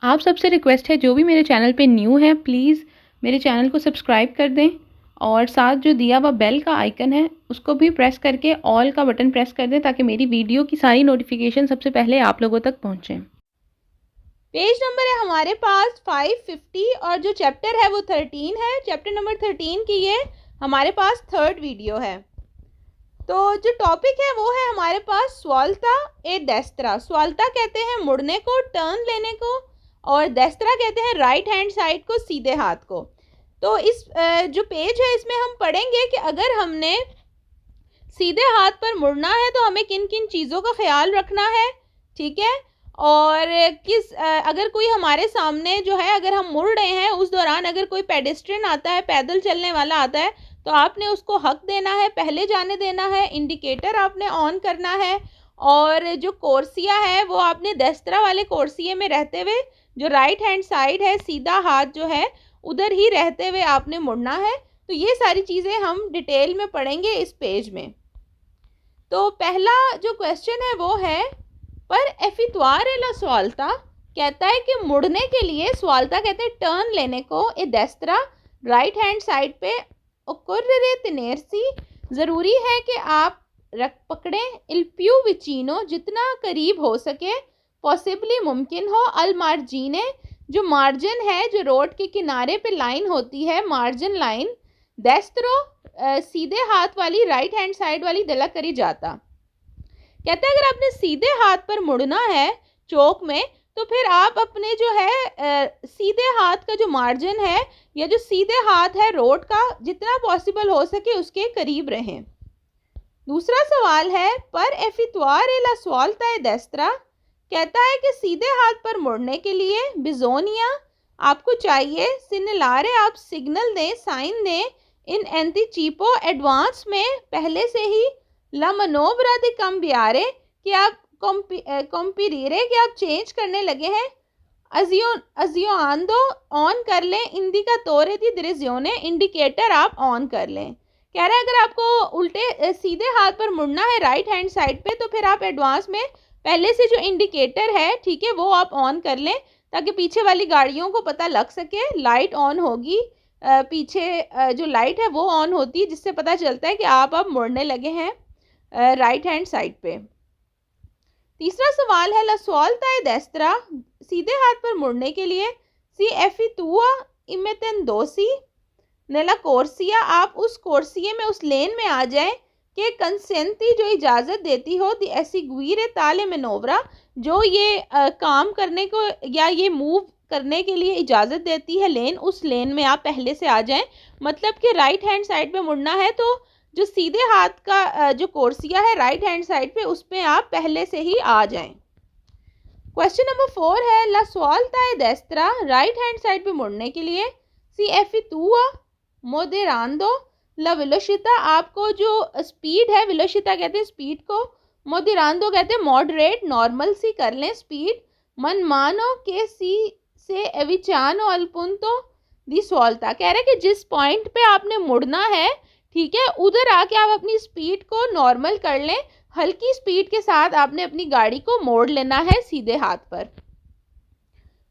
आप सबसे रिक्वेस्ट है, जो भी मेरे चैनल पे न्यू है प्लीज़ मेरे चैनल को सब्सक्राइब कर दें और साथ जो दिया हुआ बेल का आइकन है उसको भी प्रेस करके ऑल का बटन प्रेस कर दें ताकि मेरी वीडियो की सारी नोटिफिकेशन सबसे पहले आप लोगों तक पहुँचें। पेज नंबर है हमारे पास 550 और जो चैप्टर है वो 13 है। चैप्टर नंबर 13 की ये हमारे पास थर्ड वीडियो है। तो जो टॉपिक है वो है हमारे पास स्वाल्ता ए डेस्त्रा। स्वाल्ता कहते हैं मुड़ने को, टर्न लेने को, और डेस्त्रा कहते हैं राइट हैंड साइड को, सीधे हाथ को। तो इस जो पेज है इसमें हम पढ़ेंगे कि अगर हमने सीधे हाथ पर मुड़ना है तो हमें किन किन चीज़ों का ख्याल रखना है, ठीक है। और अगर कोई हमारे सामने जो है, अगर हम मुड़ रहे हैं उस दौरान अगर कोई पेडेस्ट्रियन आता है, पैदल चलने वाला आता है, तो आपने उसको हक देना है, पहले जाने देना है, इंडिकेटर आपने ऑन करना है। और जो कोर्सिया है वो आपने डेस्त्रा वाले कोर्सिये में रहते हुए, जो राइट हैंड साइड है, सीधा हाथ जो है उधर ही रहते हुए आपने मुड़ना है। तो ये सारी चीज़ें हम डिटेल में पढ़ेंगे इस पेज में। तो पहला जो क्वेश्चन है वो है, पर एफितवारे ला स्वाल्ता, कहता है कि मुड़ने के लिए, स्वाल्ता कहते हैं टर्न लेने को, ए डेस्त्रा राइट हैंड साइड पे, ओकुर्रे तेनेर्सी, ज़रूरी है कि आप रख पकड़ें, इल प्यू विचिनो, जितना करीब हो सके, पॉसिबली मुमकिन हो, अल मार्जिने, जो मार्जिन है, जो रोड के किनारे पे लाइन होती है, मार्जिन लाइन, डेस्त्रो सीधे हाथ वाली, राइट हैंड साइड वाली दला करी जाता। कहते हैं अगर आपने सीधे हाथ पर मुड़ना है चौक में, तो फिर आप अपने जो है सीधे हाथ का जो मार्जिन है या जो सीधे हाथ है रोड का, जितना पॉसिबल हो सके उसके करीब रहें। दूसरा सवाल है, पर एफितवार ला स्वाल्ता ए डेस्त्रा, कहता है कि सीधे हाथ पर मुड़ने के लिए बिजोनिया आपको चाहिए, सिग्नलारे आप सिग्नल दें, साइन दें, इन एंटीचिपो एडवांस में, पहले से ही, ला मनोवरा दे cambiare, कि आप कॉम्पिरीरे, कि आप चेंज करने लगे हैं, अजियोआंदो ऑन कर लें, इंडिकातोरे दी डिरेजियोने, इंडिकेटर आप ऑन कर लें। कह रहा है अगर आपको उल्टे सीधे हाथ पर मुड़ना है राइट हैंड साइड पे, तो फिर आप एडवांस में पहले से जो इंडिकेटर है, ठीक है, वो आप ऑन कर लें ताकि पीछे वाली गाड़ियों को पता लग सके। लाइट ऑन होगी, पीछे जो लाइट है वो ऑन होती है, जिससे पता चलता है कि आप अब मुड़ने लगे हैं राइट हैंड साइड पे। तीसरा सवाल है, ला स्वाल्ता ए डेस्त्रा, सीधे हाथ पर मुड़ने के लिए, सी एफितुआ इमेतेंदोसी नेला कोर्सिया, आप उस कोर्सिये में, उस लेन में आ जाएं कि कंसेंती, जो इजाज़त देती हो, दी ऐसी गुईरे ताले मनोवरा, जो ये काम करने को या ये मूव करने के लिए इजाज़त देती है लेन, उस लेन में आप पहले से आ जाएं। मतलब कि राइट हैंड साइड पे मुड़ना है तो जो सीधे हाथ का जो कोर्सिया है राइट हैंड साइड पे, उस पे आप पहले से ही आ जाएं। क्वेश्चन नंबर 4 है, ला स्वाल्ता ए डेस्त्रा, राइट हैंड साइड पे मुड़ने के लिए, सी एफितुआ मोदेरांदो ला वेलोसिता, आपको जो स्पीड है, वेलोसिता कहते हैं स्पीड को, मोदेरांदो कहते हैं मॉडरेट, नॉर्मल सी कर लें स्पीड, मन मानो के सी से एविचानो अल्पुंतो दी स्वाल्ता, कह रहे हैं कि जिस पॉइंट पे आपने मुड़ना है, ठीक है, उधर आके आप अपनी स्पीड को नॉर्मल कर लें, हल्की स्पीड के साथ आपने अपनी गाड़ी को मोड़ लेना है सीधे हाथ पर।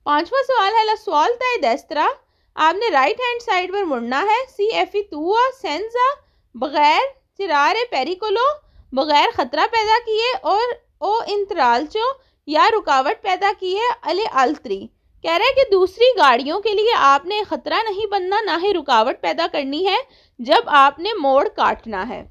पांचवा सवाल है, ला स्वाल्ता ए डेस्त्रा, आपने राइट हैंड साइड पर मुड़ना है, सी एफितुआ सेंजा, बगैर चिरारे पेरिकोलो, बगैर खतरा पैदा किए, और ओ इंतरालचो, या रुकावट पैदा किए, अले अल्त्री, कह रहे हैं कि दूसरी गाड़ियों के लिए आपने खतरा नहीं बनना, ना ही रुकावट पैदा करनी है जब आपने मोड़ काटना है।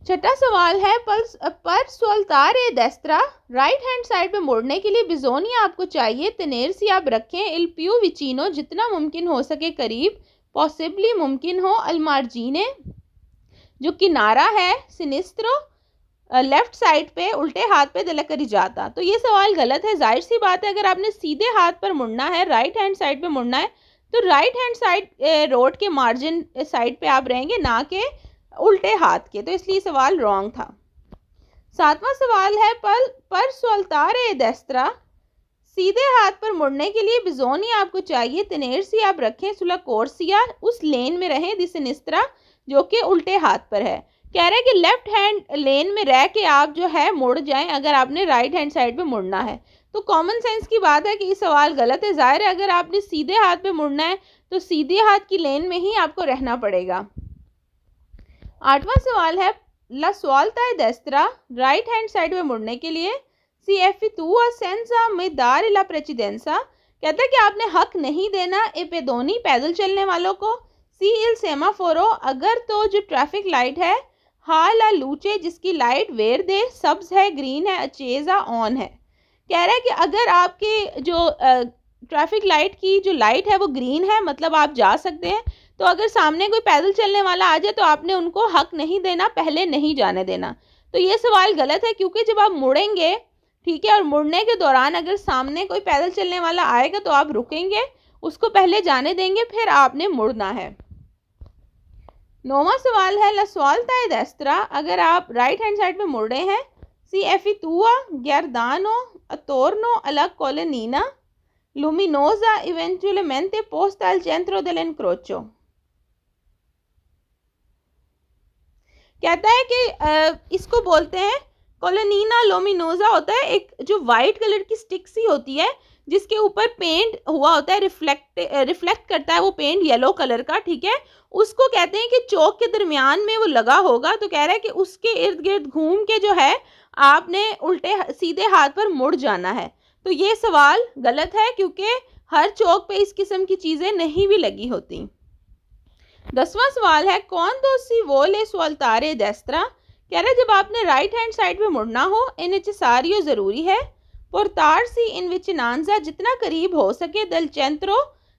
छठा सवाल है, पर स्वाल्तार ए डेस्त्रा, राइट हैंड साइड पे मोड़ने के लिए बिजोनिया आपको चाहिए, तेनेर्सी आप रखें, इल प्यू विचिनो, जितना मुमकिन हो सके करीब, पॉसिबली मुमकिन हो, अल मार्जिने, जो किनारा है, सिनिस्त्रो लेफ्ट साइड पे, उल्टे हाथ पे दला करी जाता। तो ये सवाल गलत है, जाहिर सी बात है, अगर आपने सीधे हाथ पर मुड़ना है, राइट हैंड साइड पे मुड़ना है, तो राइट हैंड साइड रोड के मार्जिन साइड पे आप रहेंगे, ना कि उल्टे हाथ के, तो इसलिए सवाल रॉन्ग था। सातवां सवाल है, पर स्वाल्तार ए डेस्त्रा, सीधे हाथ पर मुड़ने के लिए बिजोनिया आपको चाहिए, तेनेर्सी आप रखें, सुला कोर्सिया उस लेन में रहें, दिसनिस्त्रा जो कि उल्टे हाथ पर है। कह रहे हैं कि लेफ्ट हैंड लेन में रह के आप जो है मुड़ जाएं अगर आपने राइट हैंड साइड पे मुड़ना है। तो कॉमन सेंस की बात है कि ये सवाल गलत है। ज़ाहिर है अगर आपने सीधे हाथ पे मुड़ना है तो सीधे हाथ की लेन में ही आपको रहना पड़ेगा। 8वां सवाल है ला svolta e destra, right hand side में मुड़ने के लिए सी effettua senza me dare la precedenza, कहता है कि आपने हक नहीं देना ए पेदोनी पैदल चलने वालों को, सी इल सेमाफोरो अगर तो जो ट्रैफिक लाइट है, हा ला लूचे जिसकी लाइट वेरदे सब्ज है ग्रीन है अचेजा ऑन है। कह रहा है कि अगर आपके जो ट्रैफिक लाइट की जो लाइट है वो ग्रीन है मतलब आप जा सकते हैं, तो अगर सामने कोई पैदल चलने वाला आ जाए तो आपने उनको हक नहीं देना, पहले नहीं जाने देना। तो ये सवाल गलत है क्योंकि जब आप मुड़ेंगे, ठीक है, और मुड़ने के दौरान अगर सामने कोई पैदल चलने वाला आएगा तो आप रुकेंगे, उसको पहले जाने देंगे, फिर आपने मुड़ना है। 9वां सवाल है ला svolta e destra, अगर आप राइट हैंड साइड में मुड़ रहे हैं सी effettua guardano attorno alla colonnina luminosa eventualmente posta al centro dell'incrocio। कहता है कि इसको बोलते हैं कोलोनीना लोमिनोजा, होता है एक जो वाइट कलर की स्टिक सी होती है जिसके ऊपर पेंट हुआ होता है, रिफ्लेक्ट करता है वो पेंट येलो कलर का, ठीक है, उसको कहते हैं कि चौक के दरमियान में वो लगा होगा। तो कह रहा है कि उसके इर्द गिर्द घूम के जो है आपने उल्टे सीधे हाथ पर मुड़ जाना है। तो ये सवाल गलत है क्योंकि हर चौक पे इस किस्म की चीज़ें नहीं भी लगी होती। 10वां सवाल है कौन दो सी वोले svoltare destra, कह रहे जब आपने राइट हैंड साइड में मुड़ना हो इन नेसेसारियो ज़रूरी है portarsi in vicinanza जितना करीब हो सके del centro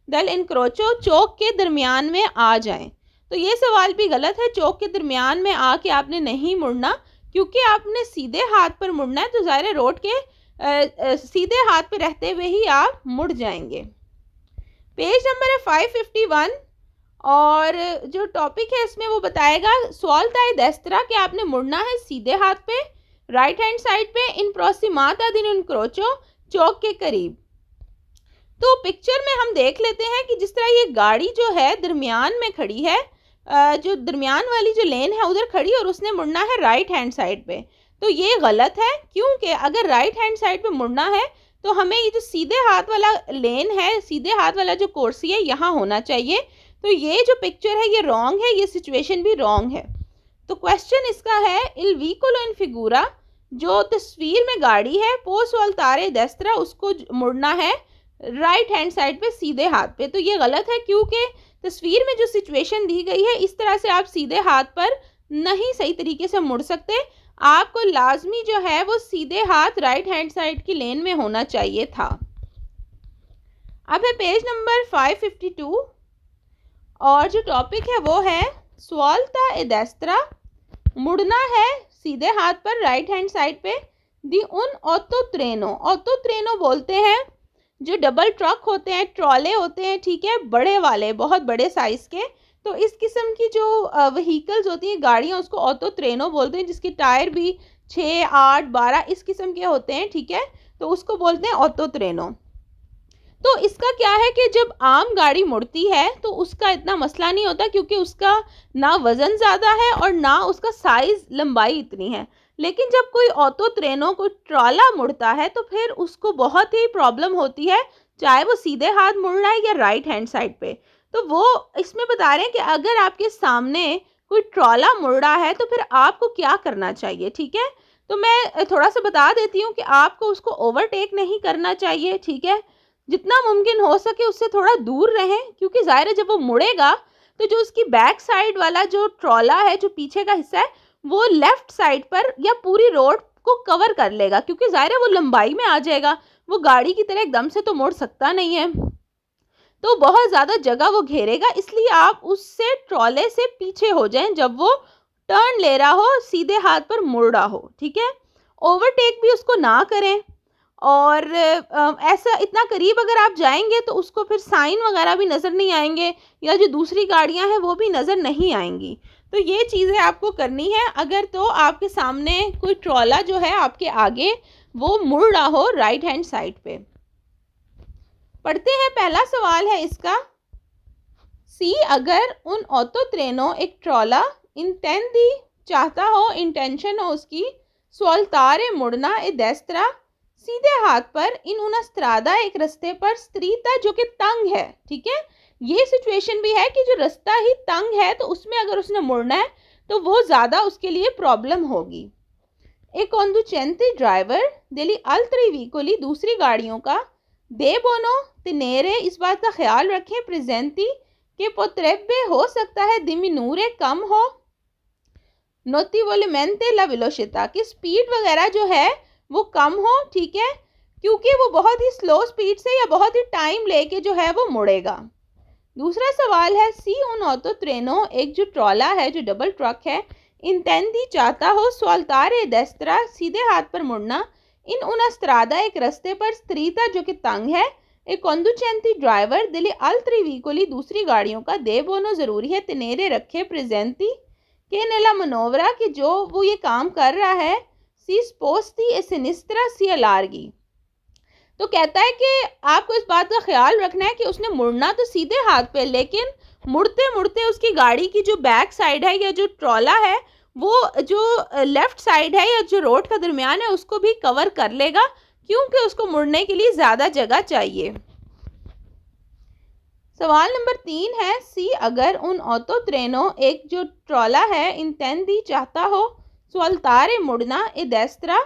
dell'incrocio चौक के दरमियान में आ जाएं। तो ये सवाल भी गलत है, चौक के दरमियान में आके आपने नहीं मुड़ना क्योंकि आपने सीधे हाथ पर मुड़ना है, तो ज़ाहिर रोड के सीधे हाथ पे रहते हुए ही आप मुड़ जाएंगे। पेज नंबर है 551 और जो टॉपिक है इसमें वो बताएगा svolta e destra कि आपने मुड़ना है सीधे हाथ पे राइट हैंड साइड पे इन proximata dell'incrocio चौक के करीब। तो पिक्चर में हम देख लेते हैं कि जिस तरह ये गाड़ी जो है दरमियान में खड़ी है, जो दरमियान वाली जो लेन है उधर खड़ी और उसने मुड़ना है राइट हैंड साइड पे। तो ये गलत है क्योंकि अगर राइट हैंड साइड पे मुड़ना है तो हमें ये जो सीधे हाथ वाला लेन है, सीधे हाथ वाला जो कुर्सी है यहाँ होना चाहिए। तो ये जो पिक्चर है ये रॉन्ग है, ये सिचुएशन भी रॉन्ग है। तो क्वेश्चन इसका है इल vicolo in figura, जो तस्वीर में गाड़ी है पो svoltare destra उसको मुड़ना है राइट हैंड साइड पे सीधे हाथ पे। तो ये गलत है क्योंकि तस्वीर में जो सिचुएशन दी गई है इस तरह से आप सीधे हाथ पर नहीं सही तरीके से मुड़ सकते, आपको लाजमी जो है वो सीधे हाथ राइट हैंड साइड की लेन में होना चाहिए था। अब है पेज नंबर 552 और जो टॉपिक है वो है svolta e destra, मुड़ना है सीधे हाथ पर राइट हैंड साइड पे दी उन ऑटो ट्रेनो बोलते हैं जो डबल ट्रक होते हैं, ट्रॉले होते हैं, ठीक है, बड़े वाले, बहुत बड़े साइज़ के। तो इस किस्म की जो व्हीकल्स होती हैं, गाड़ियाँ, उसको ऑटो ट्रेनो बोलते हैं, जिसके टायर भी 6, 8, 12 इस किस्म के होते हैं, ठीक है, तो उसको बोलते हैं ऑटो ट्रेनो। तो इसका क्या है कि जब आम गाड़ी मुड़ती है तो उसका इतना मसला नहीं होता क्योंकि उसका ना वज़न ज़्यादा है और ना उसका साइज़ लंबाई इतनी है। लेकिन जब कोई ऑटो ट्रेनों को ट्रॉला मुड़ता है तो फिर उसको बहुत ही प्रॉब्लम होती है, चाहे वो सीधे हाथ मुड़ रहा है या राइट हैंड साइड पे। तो वो इसमें बता रहे हैं कि अगर आपके सामने कोई ट्रॉला मुड़ रहा है तो फिर आपको क्या करना चाहिए, ठीक है। तो मैं थोड़ा सा बता देती हूँ कि आपको उसको ओवरटेक नहीं करना चाहिए, ठीक है, जितना मुमकिन हो सके उससे थोड़ा दूर रहें क्योंकि ज़ाहिर है जब वो मुड़ेगा तो जो उसकी बैक साइड वाला जो ट्रॉला है, जो पीछे का हिस्सा है, वो लेफ़्ट साइड पर या पूरी रोड को कवर कर लेगा क्योंकि ज़ाहिर है वो लंबाई में आ जाएगा, वो गाड़ी की तरह एकदम से तो मुड़ सकता नहीं है, तो बहुत ज़्यादा जगह वो घेरेगा। इसलिए आप उससे ट्रॉले से पीछे हो जाएं जब वो टर्न ले रहा हो, सीधे हाथ पर मुड़ रहा हो, ठीक है। ओवरटेक भी उसको ना करें और ऐसा इतना करीब अगर आप जाएंगे तो उसको फिर साइन वगैरह भी नज़र नहीं आएंगे या जो दूसरी गाड़ियां हैं वो भी नज़र नहीं आएंगी। तो ये चीज़ें आपको करनी है अगर तो आपके सामने कोई ट्रॉला जो है आपके आगे वो मुड़ रहा हो राइट हैंड साइड पे। पढ़ते हैं, पहला सवाल है इसका, सी अगर उन ऑटो ट्रेनो एक ट्रॉला चाहता हो, इंटेंशन हो उसकी, svoltare मुड़ना ए destra सीधे हाथ पर इन una strada एक रास्ते पर स्त्रीता जो कि तंग है, ठीक है। ये सिचुएशन भी है कि जो रास्ता ही तंग है तो उसमें अगर उसने मुड़ना है तो वो ज़्यादा उसके लिए प्रॉब्लम होगी। एक conducente ड्राइवर दिली altri vicoli दूसरी गाड़ियों का दे बोनो तिनेरे इस बात का ख्याल रखें प्रेजेंटी के पोत्रेबे हो सकता है दिमिनूरे कम हो नोटिवोलिमेंटे ला वेलोसिटा की स्पीड वगैरह जो है वो कम हो, ठीक है, क्योंकि वो बहुत ही स्लो स्पीड से या बहुत ही टाइम लेके जो है वो मुड़ेगा। दूसरा सवाल है सी उन ऑटो ट्रेनो एक जो ट्रॉला है जो डबल ट्रक है इंटेंदी चाहता हो स्वाल्तारे डेस्त्रा सीधे हाथ पर मुड़ना इन una strada एक रास्ते पर स्त्रीता जो कि तंग है एक conducente ड्राइवर दिली altri vicoli दूसरी गाड़ियों का दे बोनो ज़रूरी है तिनेरे रखे प्रेजेंटी के नेला मनोवरा कि जो वो ये काम कर रहा है सी स्पोस्ती ए सिनिस्ट्रा सी अलार्गी। तो कहता है कि आपको इस बात का ख्याल रखना है कि उसने मुड़ना तो सीधे हाथ पे, लेकिन मुड़ते मुड़ते उसकी गाड़ी की जो बैक साइड है या जो ट्रॉला है वो जो लेफ्ट साइड है या जो रोड का दरमियान है उसको भी कवर कर लेगा, क्योंकि उसको मुड़ने के लिए ज़्यादा जगह चाहिए। सवाल नंबर 3 है सी अगर उन ऑटो ट्रेनो एक जो ट्रॉला है इंटेंदी चाहता हो स्वाल्तारे मुड़ना ए डेस्त्रा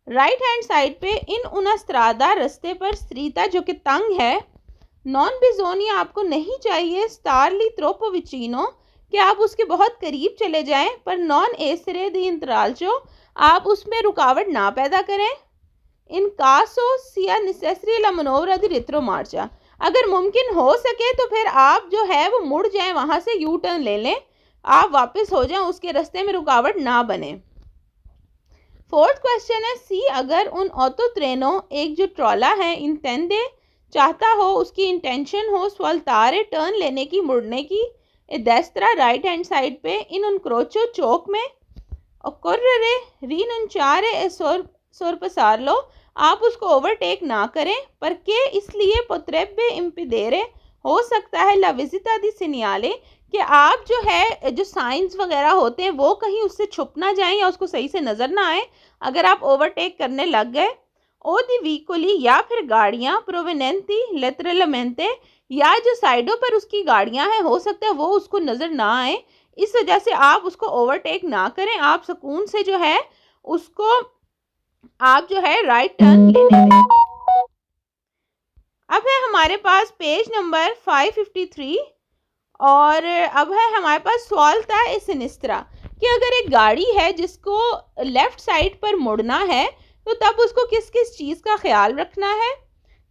राइट हैंड साइड पे इन una strada रास्ते पर स्त्रीता जो कि तंग है नॉन बिजोनिया आपको नहीं चाहिए स्टारली त्रोपो विचिनो कि आप उसके बहुत करीब चले जाएं, पर नॉन एसरे दी इंतराल्चो आप उसमें रुकावट ना पैदा करें। इन कासो सिया नेसेसरी ला मनोवरा दी रित्रो मार्चा अगर मुमकिन हो सके तो फिर आप जो है वो मुड़ जाएं, वहाँ से यू टर्न ले लें, आप वापस हो जाएं, उसके रास्ते में रुकावट ना बने। फोर्थ क्वेश्चन है सी अगर उन ऑटो ट्रेनो एक जो ट्रॉला है इंटेंडे चाहता हो उसकी इंटेंशन हो स्वाल्तारे टर्न लेने की मुड़ने की डेस्त्रा राइट हैंड साइड पे इन उन क्रोचो चौक में और कुर्रे रीन उन चारे सोर पसार लो आप उसको ओवरटेक ना करें, पर के इसलिए पोत्रेबे इम्पिदेरे हो सकता है ला विजिता दी सिनियाले कि आप जो है जो साइंस वगैरह होते हैं वो कहीं उससे छुप ना जाएं या उसको सही से नज़र ना आए अगर आप ओवरटेक करने लग गए। ओ दी वीकोली या फिर गाड़ियाँ प्रोवेनेंटी लेटरलमेंटे या जो साइडों पर उसकी गाड़ियाँ हैं हो सकता है वो उसको नज़र ना आए, इस वजह से आप उसको ओवरटेक ना करें, आप सुकून से जो है उसको आप जो है राइट टर्न लेने दें। अब है हमारे पास पेज नंबर 553 और अब है हमारे पास स्वाल्ता ए सिनिस्ट्रा कि अगर एक गाड़ी है जिसको लेफ़्ट साइड पर मुड़ना है तो तब उसको किस किस चीज़ का ख्याल रखना है,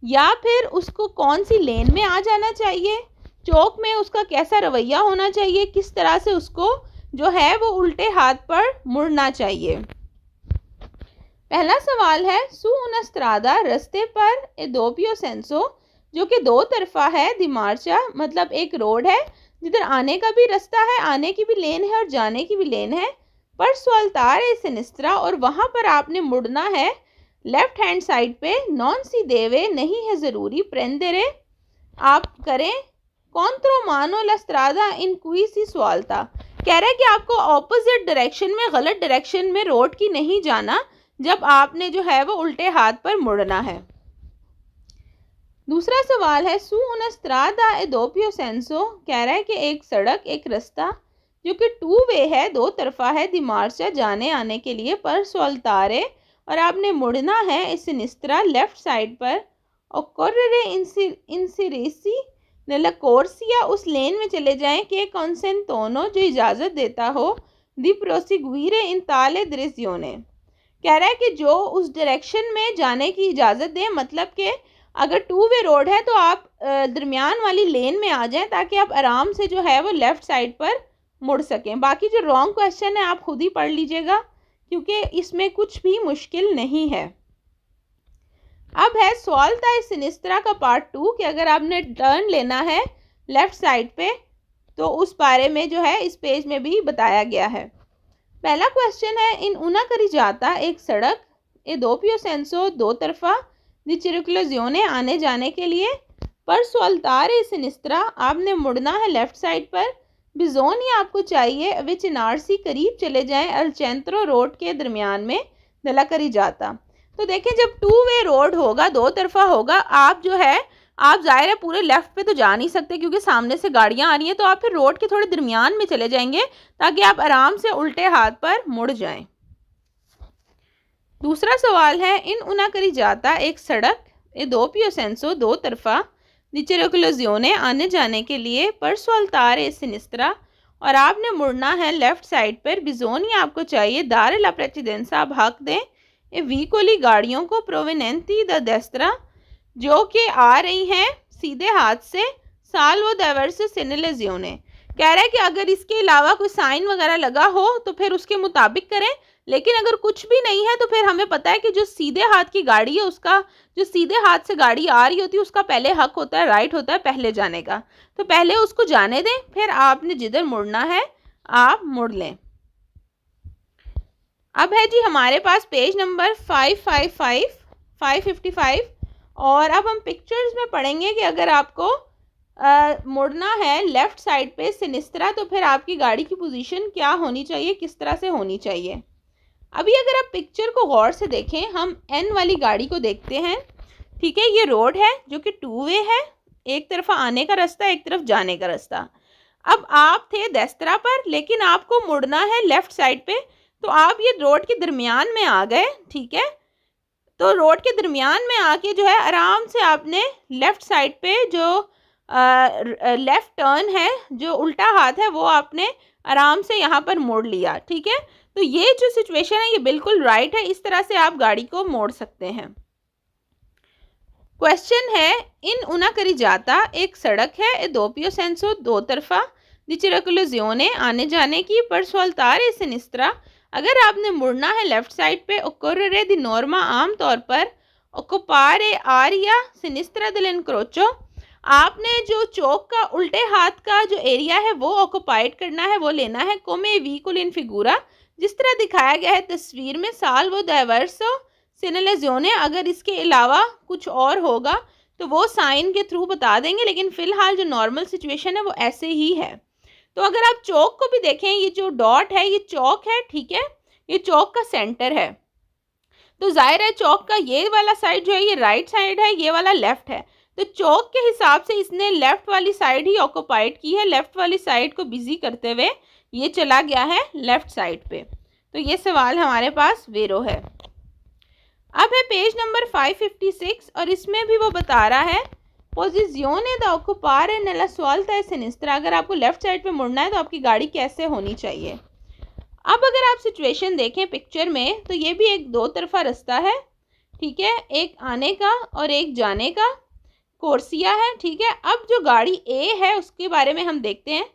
या फिर उसको कौन सी लेन में आ जाना चाहिए, चौक में उसका कैसा रवैया होना चाहिए, किस तरह से उसको जो है वो उल्टे हाथ पर मुड़ना चाहिए। पहला सवाल है सू una strada रास्ते पर ए दोपियो सेंसो जो कि दो तरफा है दिमार्चा मतलब एक रोड है जिधर आने का भी रास्ता है, आने की भी लेन है और जाने की भी लेन है, पर स्वाल्तारे सिनिस्ट्रा और वहाँ पर आपने मुड़ना है लेफ्ट हैंड साइड पे नॉन सी देवे नहीं है ज़रूरी प्रेंदेरे आप करें कॉन्त्रो मानो ला स्ट्रादा इन क्वी सी स्वाल्ता कह रहा है कि आपको ऑपोजिट डायरेक्शन में गलत डायरेक्शन में रोड की नहीं जाना जब आपने जो है वो उल्टे हाथ पर मुड़ना है। दूसरा सवाल है सू una strada e doppio senso कह रहा है कि एक सड़क एक रास्ता जो कि टू वे है दो तरफा है दिमार्चा जाने आने के लिए पर स्वाल्तारे और आपने मुड़ना है इस सिनिस्ट्रा लेफ्ट साइड पर और कोर्रे इंसिरेसी नेला कोर्सिया उस लेन में चले जाएं कि कॉन्सेंटोनो जो इजाज़त देता हो दी प्रोसिग्वीरे इन ताले दृश्योने कह रहा है कि जो उस डायरेक्शन में जाने की इजाज़त दे, मतलब कि अगर टू वे रोड है तो आप दरमियान वाली लेन में आ जाएं ताकि आप आराम से जो है वो लेफ़्ट साइड पर मुड़ सकें। बाकी जो रॉन्ग क्वेश्चन है आप खुद ही पढ़ लीजिएगा क्योंकि इसमें कुछ भी मुश्किल नहीं है। अब है स्वाल्ता ए सिनिस्ट्रा का पार्ट 2 कि अगर आपने टर्न लेना है लेफ़्ट साइड पे तो उस बारे में जो है इस पेज में भी बताया गया है। पहला क्वेश्चन है इन una carreggiata एक सड़क ए दोपियो सेंसो दो तरफा दी circolazione आने जाने के लिए पर स्वाल्तारे सिनिस्ट्रा आपने मुड़ना है लेफ़्ट साइड पर बिजोनी आपको चाहिए विच नारसी करीब चले जाएं अल चेंट्रो रोड के दरमियान में दला carreggiata तो देखें जब 2 वे रोड होगा, दो तरफा होगा, आप जो है आप ज़ाहिर है पूरे लेफ़्ट पे तो जा नहीं सकते क्योंकि सामने से गाड़ियाँ आ रही हैं, तो आप फिर रोड के थोड़े दरमियान में चले जाएंगे ताकि आप आराम से उल्टे हाथ पर मुड़ जाएं। दूसरा सवाल है, इन una carreggiata एक सड़क ए doppio senso दो तरफा di circolazione आने जाने के लिए per saltare a sinistra और आपने मुड़ना है लेफ़्ट साइड पर, बिजोनी आपको चाहिए दारे ला प्रेसिडेंसा आप हक दें ए वीकोली गाड़ियों को प्रोवेनेंटी द डेस्त्रा जो कि आ रही हैं सीधे हाथ से, साल्वो डाइवर्स सिनेलेजियोने कह रहा है कि अगर इसके अलावा कोई साइन वगैरह लगा हो तो फिर उसके मुताबिक करें, लेकिन अगर कुछ भी नहीं है तो फिर हमें पता है कि जो सीधे हाथ की गाड़ी है उसका, जो सीधे हाथ से गाड़ी आ रही होती है उसका पहले हक होता है, राइट होता है पहले जाने का, तो पहले उसको जाने दें, फिर आपने जिधर मुड़ना है आप मुड़ लें। अब है जी हमारे पास पेज नंबर 555 और अब हम पिक्चर्स में पढ़ेंगे कि अगर आपको मुड़ना है लेफ़्ट साइड पे सिनिस्त्रा तो फिर आपकी गाड़ी की पोजीशन क्या होनी चाहिए, किस तरह से होनी चाहिए। अभी अगर आप पिक्चर को गौर से देखें, हम एन वाली गाड़ी को देखते हैं, ठीक है, ये रोड है जो कि 2 वे है, एक तरफ आने का रास्ता एक तरफ जाने का रास्ता। अब आप थे डेस्त्रा पर लेकिन आपको मुड़ना है लेफ़्ट साइड पे, तो आप ये रोड के दरमियान में आ गए, ठीक है, तो रोड के दरमियान में आके जो है आराम से आपने लेफ़्ट साइड पे जो लेफ़्ट टर्न है, जो उल्टा हाथ है, वो आपने आराम से यहाँ पर मोड़ लिया, ठीक है। तो ये जो सिचुएशन है ये बिल्कुल राइट है, इस तरह से आप गाड़ी को मोड़ सकते हैं। क्वेश्चन है, इन una carreggiata एक सड़क है ए doppio senso दो तरफा di circolazione आने जाने की पर saltare a sinistra अगर आपने मुड़ना है लेफ़्ट साइड पे occorrere di norma आम तौर पर occupare area sinistra dell'incrocio आपने जो चौक का उल्टे हाथ का जो एरिया है वो ऑक्युपाइड करना है, वो लेना है come veicolo in figura जिस तरह दिखाया गया है तस्वीर में, salvo diverso सिनेलेजियोने अगर इसके अलावा कुछ और होगा तो वो साइन के थ्रू बता देंगे, लेकिन फ़िलहाल जो नॉर्मल सिचुएशन है वो ऐसे ही है। तो अगर आप चौक को भी देखें, ये जो डॉट है ये चौक है, ठीक है, ये चौक का सेंटर है, तो जाहिर है चौक का ये वाला साइड जो है ये राइट साइड है, ये वाला लेफ़्ट है, तो चौक के हिसाब से इसने लेफ़्ट वाली साइड ही ऑक्युपाइड की है, लेफ़्ट वाली साइड को बिजी करते हुए ये चला गया है लेफ़्ट साइड पे। तो ये सवाल हमारे पास वेरो है। अब है पेज नंबर 556 और इसमें भी वो बता रहा है पोजीजियोने the occupare nella svolta e sinistra अगर आपको लेफ़्ट साइड पे मुड़ना है तो आपकी गाड़ी कैसे होनी चाहिए। अब अगर आप सिचुएशन देखें पिक्चर में तो ये भी एक दो तरफा रास्ता है, ठीक है, एक आने का और एक जाने का कोर्सिया है, ठीक है। अब जो गाड़ी ए है उसके बारे में हम देखते हैं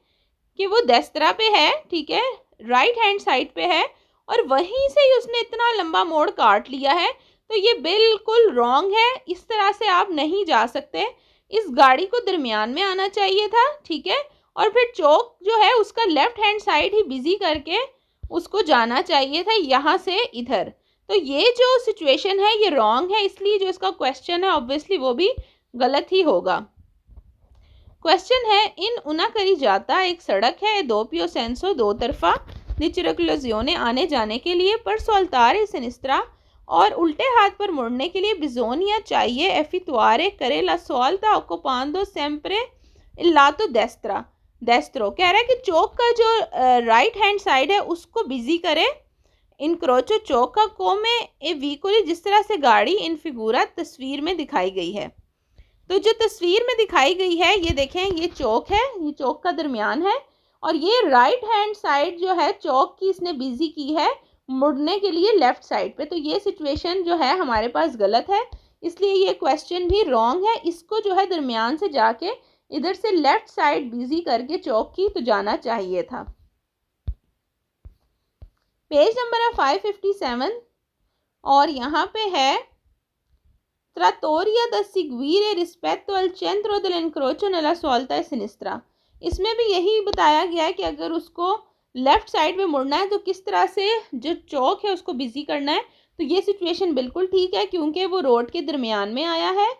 कि वो डेस्त्रा पे है, ठीक है, राइट हैंड साइड पे है और वहीं से ही उसने इतना लंबा मोड़ काट लिया है, तो ये बिल्कुल रॉन्ग है, इस तरह से आप नहीं जा सकते, इस गाड़ी को दरमियान में आना चाहिए था, ठीक है, और फिर चौक जो है उसका लेफ़्ट हैंड साइड ही बिजी करके उसको जाना चाहिए था यहाँ से इधर। तो ये जो सिचुएशन है ये रॉन्ग है, इसलिए जो इसका क्वेश्चन है ऑब्वियसली वो भी गलत ही होगा। क्वेश्चन है, इन una carreggiata एक सड़क है doppio senso दो तरफा di circolazione आने जाने के लिए पर saltare a sinistra और उल्टे हाथ पर मुड़ने के लिए बिजोनिया चाहिए effettuare करे la svolta occupando sempre il lato destra destro कह रहा है कि चौक का जो राइट हैंड साइड है उसको बिजी करे, इनक्रोचो चौक का come e vicoli जिस तरह से गाड़ी इन फिगूरा तस्वीर में दिखाई गई है। तो जो तस्वीर में दिखाई गई है ये देखें, ये चौक है, ये चौक का दरमियान है और ये राइट हैंड साइड जो है चौक की इसने बिजी की है मुड़ने के लिए लेफ़्ट साइड पे, तो ये सिचुएशन जो है हमारे पास गलत है, इसलिए ये क्वेश्चन भी रॉन्ग है। इसको जो है दरमियान से जाके इधर से लेफ़्ट साइड बिजी करके चौक की तो जाना चाहिए था। पेज नंबर है 557 और यहाँ पे है Trattoria da seguire rispetto al centro dell'incrocio nella svolta e sinistra। इसमें भी यही बताया गया है कि अगर उसको लेफ़्ट साइड में मुड़ना है तो किस तरह से जो चौक है उसको बिजी करना है। तो ये सिचुएशन बिल्कुल ठीक है क्योंकि वो रोड के दरमियान में आया है,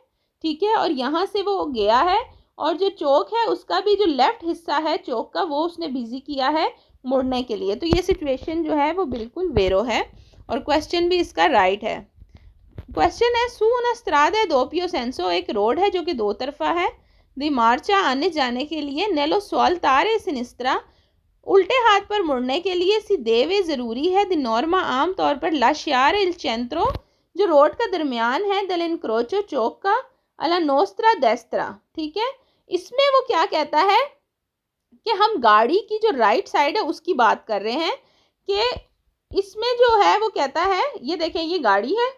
ठीक है, और यहाँ से वो गया है और जो चौक है उसका भी जो लेफ़्ट हिस्सा है चौक का वो उसने बिजी किया है मुड़ने के लिए। तो ये सिचुएशन जो है वो बिल्कुल वेरो है और क्वेश्चन भी इसका राइट है। क्वेश्चन है सू una strada doppio senso, एक रोड है जो कि दो तरफा है। दी मार्चा आने जाने के लिए, नेलो स्वाल्तारे सिनिस्त्रा उल्टे हाथ पर मुड़ने के लिए, सी देवे ज़रूरी है, दी नॉर्मा आम तौर पर, लाशियारे इल चेंट्रो जो रोड का दरमियान है, दल इनक्रोचो चौक का, अला नोस्त्रा डेस्त्रा। ठीक है, इसमें वो क्या कहता है कि हम गाड़ी की जो राइट साइड है उसकी बात कर रहे हैं, कि इसमें जो है वो कहता है, ये देखें ये गाड़ी है,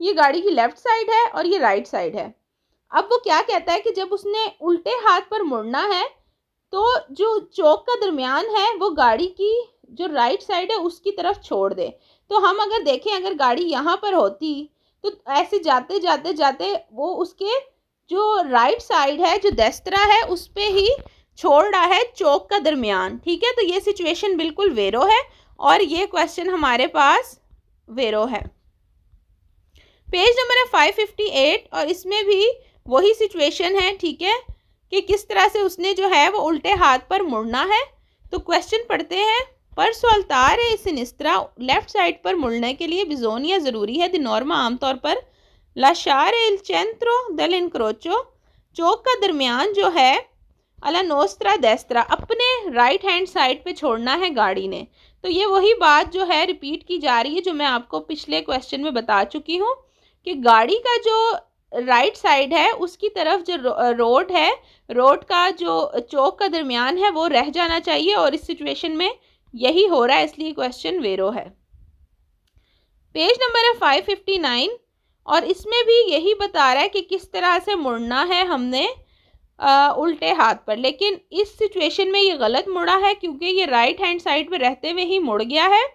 ये गाड़ी की लेफ्ट साइड है और ये राइट साइड है। अब वो क्या कहता है कि जब उसने उल्टे हाथ पर मुड़ना है तो जो चौक का दरमियान है वो गाड़ी की जो राइट साइड है उसकी तरफ छोड़ दे। तो हम अगर देखें, अगर गाड़ी यहाँ पर होती तो ऐसे जाते जाते जाते वो उसके जो राइट साइड है, जो देस्त्रा है, उस पे ही छोड़ रहा है चौक का दरमियान। ठीक है, तो ये सिचुएशन बिल्कुल वेरो है और ये क्वेश्चन हमारे पास वेरो है। पेज नंबर है 558 और इसमें भी वही सिचुएशन है। ठीक है, कि किस तरह से उसने जो है वो उल्टे हाथ पर मुड़ना है। तो क्वेश्चन पढ़ते हैं, पर स्वाल्तारे सिनिस्त्रा लेफ्ट साइड पर मुड़ने के लिए बिजोनिया ज़रूरी है, दी नॉर्मा आमतौर पर, लाशारे इल चेंट्रो दल इनक्रोचो चौक का दरमियान जो है, अला नोस्त्रा डेस्त्रा अपने राइट हैंड साइड पे छोड़ना है गाड़ी ने। तो ये वही बात जो है रिपीट की जा रही है जो मैं आपको पिछले क्वेश्चन में बता चुकी हूँ, कि गाड़ी का जो राइट साइड है उसकी तरफ जो रोड है, रोड का जो चौक का दरमियान है वो रह जाना चाहिए, और इस सिचुएशन में यही हो रहा है, इसलिए क्वेश्चन वेरो है। पेज नंबर है 559 और इसमें भी यही बता रहा है कि किस तरह से मुड़ना है हमने उल्टे हाथ पर, लेकिन इस सिचुएशन में ये गलत मुड़ा है क्योंकि ये राइट हैंड साइड पे रहते हुए ही मुड़ गया है।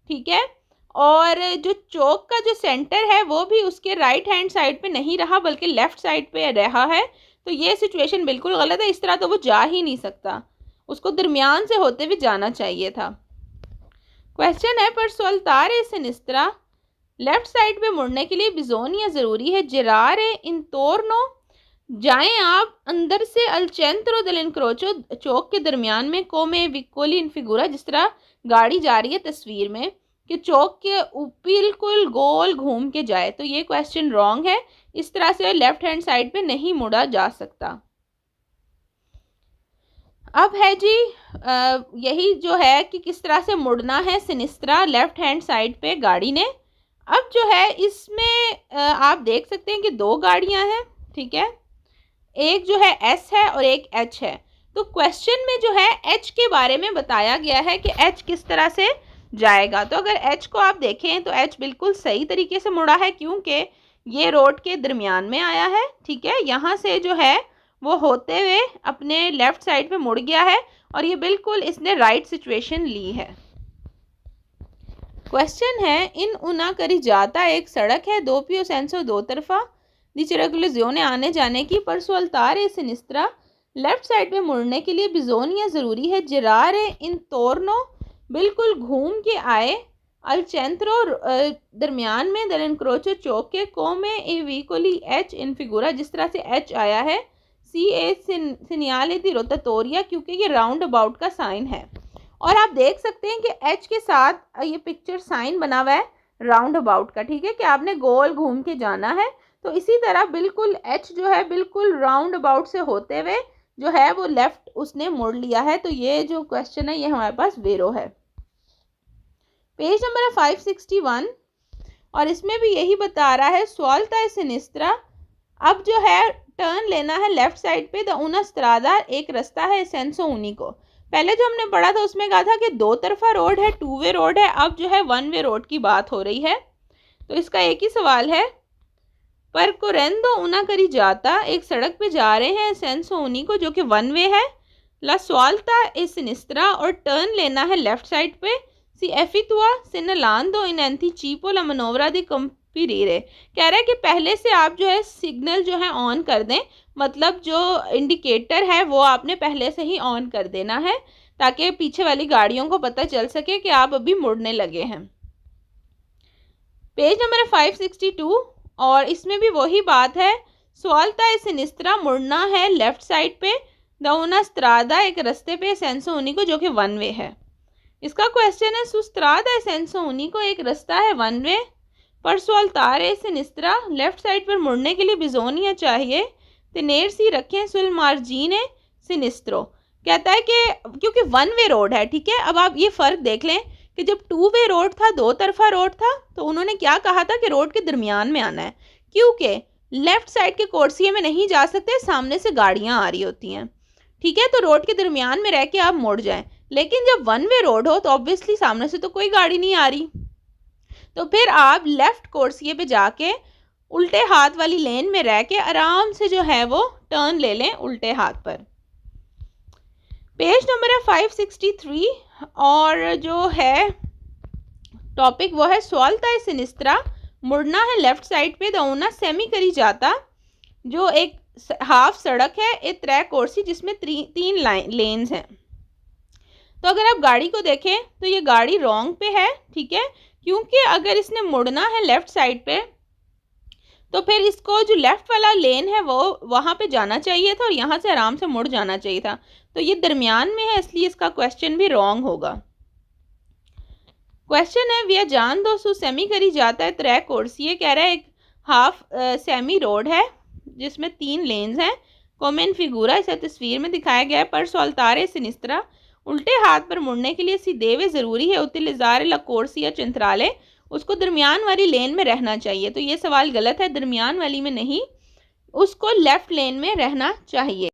ठीक है, और जो चौक का जो सेंटर है वो भी उसके राइट हैंड साइड पे नहीं रहा बल्कि लेफ़्ट साइड पे रहा है। तो ये सिचुएशन बिल्कुल गलत है, इस तरह तो वो जा ही नहीं सकता, उसको दरमियान से होते हुए जाना चाहिए था। क्वेश्चन है, पर सोल्तारे सिनिस्त्रा लेफ़्ट साइड पे मुड़ने के लिए बिजोनिया ज़रूरी है, जिरारे इंतोर्नो जाएं आप अंदर से, अलचेंत्रो दल इनक्रोचो चौक के दरमियान में, कोमे विकोली इनफिगुरा जिस तरह गाड़ी जा रही है तस्वीर में, कि चौक के बिल्कुल गोल घूम के जाए। तो ये क्वेश्चन रॉन्ग है, इस तरह से लेफ्ट हैंड साइड पे नहीं मुड़ा जा सकता। अब है जी यही जो है कि किस तरह से मुड़ना है सिनिस्त्रा लेफ्ट हैंड साइड पे गाड़ी ने। अब जो है इसमें आप देख सकते हैं कि दो गाड़ियां हैं। ठीक है, एक जो है एस है और एक एच है। तो क्वेश्चन में जो है एच के बारे में बताया गया है कि एच किस तरह से जाएगा। तो अगर एच को आप देखें तो एच बिल्कुल सही तरीके से मुड़ा है क्योंकि ये रोड के दरमियान में आया है। ठीक है, यहाँ से जो है वो होते हुए अपने लेफ्ट साइड पे मुड़ गया है और ये बिल्कुल इसने राइट सिचुएशन ली है। क्वेश्चन है, इन उना करी जाता एक सड़क है, दो पियो सेंसो दो तरफा, ने आने जाने की, पर सोल्तारे सिनिस्त्रा लेफ्ट साइड पे मुड़ने के लिए बिजोनिया ज़रूरी है, जिरारे इन तोरनो बिल्कुल घूम के आए, अलचेंत्रो दरमियान में, दल इनक्रोचो चौक के, कोमे ए वीकोली एच इनफिगुरा जिस तरह से एच आया है, सी ए सिनियाले दी रोटाटोरिया क्योंकि ये राउंड अबाउट का साइन है। और आप देख सकते हैं कि एच के साथ ये पिक्चर साइन बना हुआ है राउंड अबाउट का। ठीक है, कि आपने गोल घूम के जाना है। तो इसी तरह बिल्कुल एच जो है बिल्कुल राउंड अबाउट से होते हुए जो है वो लेफ्ट उसने मोड़ लिया है। तो ये जो क्वेश्चन है ये हमारे पास वेरो है। पेज नंबर है 561 और इसमें भी यही बता रहा है, स्वाल्ता है सिनिस्त्रा। अब जो है टर्न लेना है लेफ्ट साइड पे, द उना स्त्रादा एक रास्ता है सेंसो उनी को। पहले जो हमने पढ़ा था उसमें कहा था कि दो तरफा रोड है, टू वे रोड है। अब जो है वन वे रोड की बात हो रही है। तो इसका एक ही सवाल है, पर कोरेंदो उना करी जाता एक सड़क पे जा रहे हैं सेंसो उनी को जो कि वन वे है, ला स्वाल्ता ए सिनिस्त्रा और टर्न लेना है लेफ्ट साइड पे, सी एफितुआ सिनलांदो इन एंथी चीपो ला मनोवरा दी कंपीरीरे। कह रहा है कि पहले से आप जो है सिग्नल जो है ऑन कर दें, मतलब जो इंडिकेटर है वो आपने पहले से ही ऑन कर देना है ताकि पीछे वाली गाड़ियों को पता चल सके कि आप अभी मुड़ने लगे हैं। पेज नंबर 562 और इसमें भी वही बात है, स्वाल्ता ए सिनिस्त्रा मुड़ना है लेफ्ट साइड पे, दउना स्त्रादा एक रास्ते पे सेंसो उनी को जो कि वन वे है। इसका क्वेश्चन है, सुस्त्रादा ए सेंसो उनी को एक रास्ता है वन वे, पर soltare sinistra, लेफ्ट साइड पर मुड़ने के लिए बिजोनिया चाहिए, तेनेर सी रखें सुल मार्जिने सिनिस्त्रो। कहता है कि क्योंकि वन वे रोड है, ठीक है। अब आप ये फ़र्क देख लें कि जब टू वे रोड था, दो तरफा रोड था, तो उन्होंने क्या कहा था कि रोड के दरमियान में आना है, क्योंकि लेफ्ट साइड के कोर्सिए में नहीं जा सकते, सामने से गाड़ियाँ आ रही होती हैं, ठीक है। तो रोड के दरमियान में रह के आप मुड़ जाएं। लेकिन जब वन वे रोड हो तो ऑब्वियसली सामने से तो कोई गाड़ी नहीं आ रही, तो फिर आप लेफ्ट कोर्सिए पे जाके उल्टे हाथ वाली लेन में रह के आराम से जो है वो टर्न ले लें उल्टे हाथ पर। पेज नंबर है 563 और जो है टॉपिक वो है सॉल्ता सिनिस्त्रा, मुड़ना है लेफ्ट साइड पे, दौना सेमी करी जाता, जो एक हाफ सड़क है, एक त्रै कोर्सी जिसमें तीन लेन्स हैं। तो अगर आप गाड़ी को देखें तो ये गाड़ी रॉन्ग पे है, ठीक है, क्योंकि अगर इसने मुड़ना है लेफ्ट साइड पे तो फिर इसको जो लेफ्ट वाला लेन है वो वहाँ पे जाना चाहिए था और यहाँ से आराम से मुड़ जाना चाहिए था। तो ये दरमियान में है, इसलिए इसका क्वेश्चन भी रॉन्ग होगा। क्वेश्चन है विया जान दो सु सेमी करी जाता है त्रै कोर्सिए, कह रहा है एक हाफ सेमी रोड है जिसमें तीन लेन्स हैं। कॉमेन फिगूरा, इसे तस्वीर में दिखाया गया है, पर सोल्तारे सिनिस्त्रा, उल्टे हाथ पर मुड़ने के लिए सी देवे ज़रूरी है, उतिलिज़ारे ला कोर्सिया चिंतराले, उसको दरमियान वाली लेन में रहना चाहिए। तो ये सवाल गलत है, दरमियान वाली में नहीं, उसको लेफ्ट लेन में रहना चाहिए।